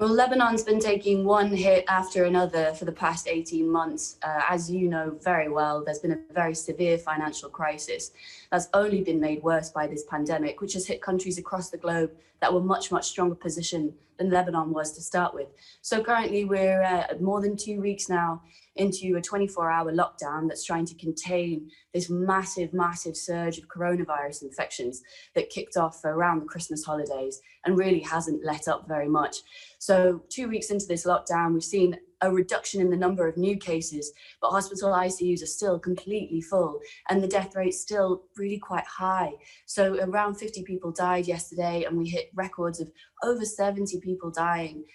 Well, Lebanon's been taking one hit after another for the past 18 months. As you know very well, there's been a very severe financial crisis that's only been made worse by this pandemic, which has hit countries across the globe that were much, much stronger position than Lebanon was to start with. So currently we're more than 2 weeks now into a 24-hour lockdown that's trying to contain this massive, massive surge of coronavirus infections that kicked off around the Christmas holidays and really hasn't let up very much. So 2 weeks into this lockdown, we've seen a reduction in the number of new cases, but hospital ICUs are still completely full and the death rate's still really quite high. So around 50 people died yesterday, and we hit records of over 70 people dying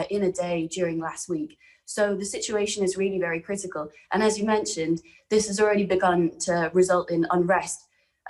in a day during last week. So the situation is really very critical. And as you mentioned, this has already begun to result in unrest.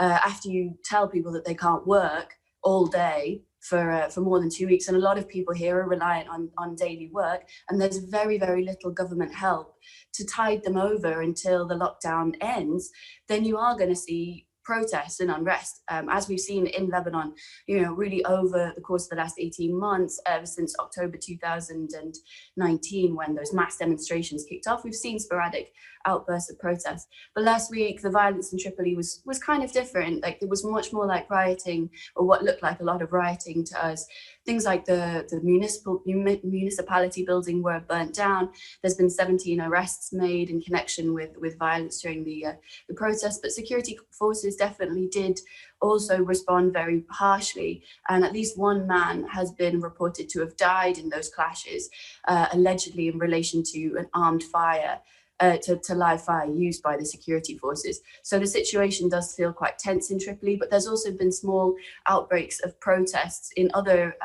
After you tell people that they can't work all day for more than 2 weeks, and a lot of people here are reliant on daily work, and there's very, very little government help to tide them over until the lockdown ends, then you are going to see protests and unrest, as we've seen in Lebanon, really over the course of the last 18 months, ever since October 2019, when those mass demonstrations kicked off. We've seen sporadic outbursts of protest. But last week, the violence in Tripoli was kind of different. Like, it was much more like rioting, or what looked like a lot of rioting to us. Things like the municipality building were burnt down. There's been 17 arrests made in connection with violence during the protest, but security forces definitely did also respond very harshly. And at least one man has been reported to have died in those clashes, allegedly in relation to an armed fire. To live fire used by the security forces. So the situation does feel quite tense in Tripoli, but there's also been small outbreaks of protests in other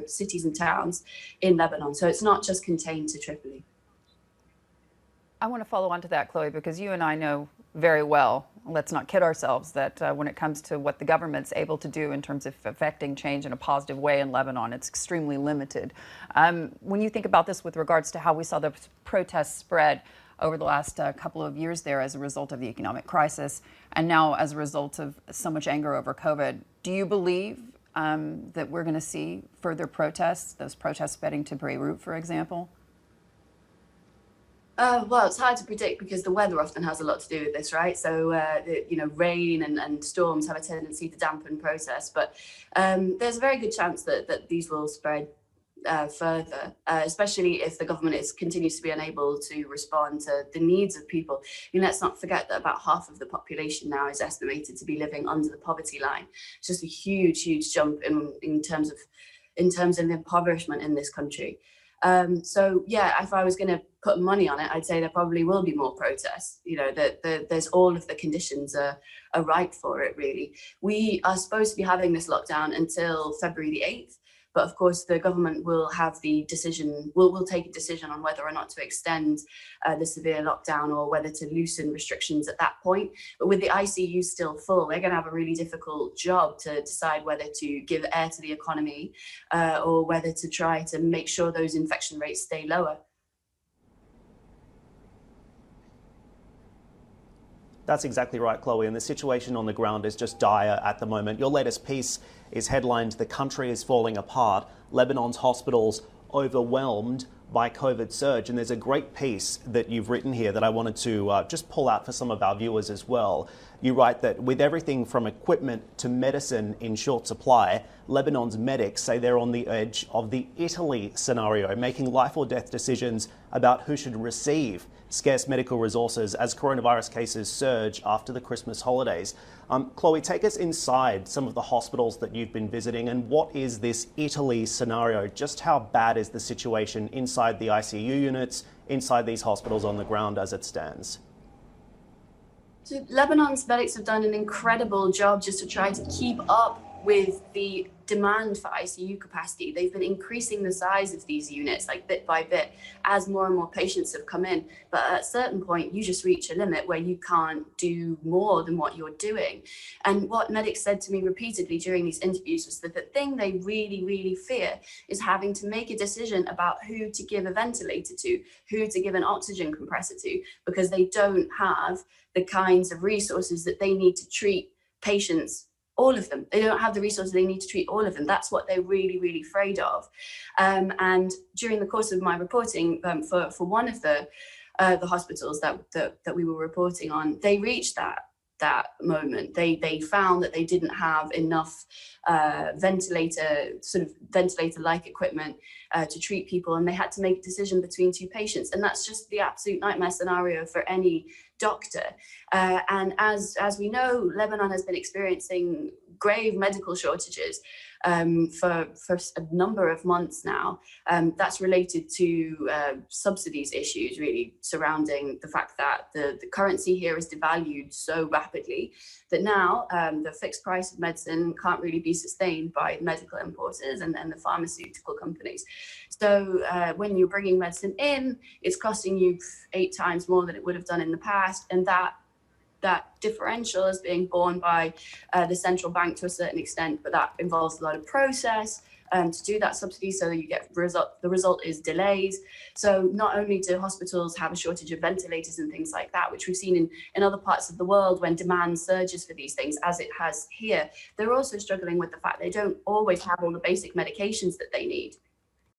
cities and towns in Lebanon. So it's not just contained to Tripoli. I want to follow on to that, Chloe, because you and I know very well, let's not kid ourselves, that when it comes to what the government's able to do in terms of affecting change in a positive way in Lebanon, it's extremely limited. When you think about this with regards to how we saw the protests spread over the last couple of years there as a result of the economic crisis, and now as a result of so much anger over COVID, do you believe that we're going to see further protests, those protests spreading to Beirut, for example? Well, it's hard to predict because the weather often has a lot to do with this, right? So, rain and storms have a tendency to dampen protests, but there's a very good chance that these will spread further, especially if the government continues to be unable to respond to the needs of people. Let's not forget that about half of the population now is estimated to be living under the poverty line. It's just a huge, huge jump in terms of impoverishment in this country. So yeah, if I was going to put money on it, I'd say there probably will be more protests. There's all of the conditions are right for it, really. We are supposed to be having this lockdown until February the 8th. But of course, the government will have the decision, will take a decision on whether or not to extend the severe lockdown or whether to loosen restrictions at that point. But with the ICU still full, they're going to have a really difficult job to decide whether to give air to the economy or whether to try to make sure those infection rates stay lower. That's exactly right, Chloe, and the situation on the ground is just dire at the moment. Your latest piece is headlined, "The Country is Falling Apart, Lebanon's Hospitals Overwhelmed by COVID Surge." And there's a great piece that you've written here that I wanted to just pull out for some of our viewers as well. You write that with everything from equipment to medicine in short supply, Lebanon's medics say they're on the edge of the Italy scenario, making life or death decisions about who should receive scarce medical resources as coronavirus cases surge after the Christmas holidays. Chloe, take us inside some of the hospitals that you've been visiting, and what is this Italy scenario? Just how bad is the situation inside the ICU units, inside these hospitals on the ground as it stands? So Lebanon's medics have done an incredible job just to try to keep up with the demand for ICU capacity. They've been increasing the size of these units, like bit by bit, as more and more patients have come in. But at a certain point, you just reach a limit where you can't do more than what you're doing. And what medics said to me repeatedly during these interviews was that the thing they really, really fear is having to make a decision about who to give a ventilator to, who to give an oxygen compressor to, because they don't have the kinds of resources that they need to treat patients all of them. They don't have the resources they need to treat all of them. That's what they're really, really afraid of. And during the course of my reporting for one of the hospitals that we were reporting on, they reached that moment. They found that they didn't have enough ventilator-like equipment to treat people, and they had to make a decision between two patients. And that's just the absolute nightmare scenario for any doctor. And as we know, Lebanon has been experiencing grave medical shortages for a number of months now. That's related to subsidies issues, really, surrounding the fact that the currency here is devalued so rapidly that now the fixed price of medicine can't really be sustained by medical importers and the pharmaceutical companies. So when you're bringing medicine in, it's costing you 8 times more than it would have done in the past, and that differential is being borne by the central bank to a certain extent, but that involves a lot of process to do that subsidy, so that you get the result is delays. So not only do hospitals have a shortage of ventilators and things like that, which we've seen in other parts of the world when demand surges for these things, as it has here, they're also struggling with the fact they don't always have all the basic medications that they need.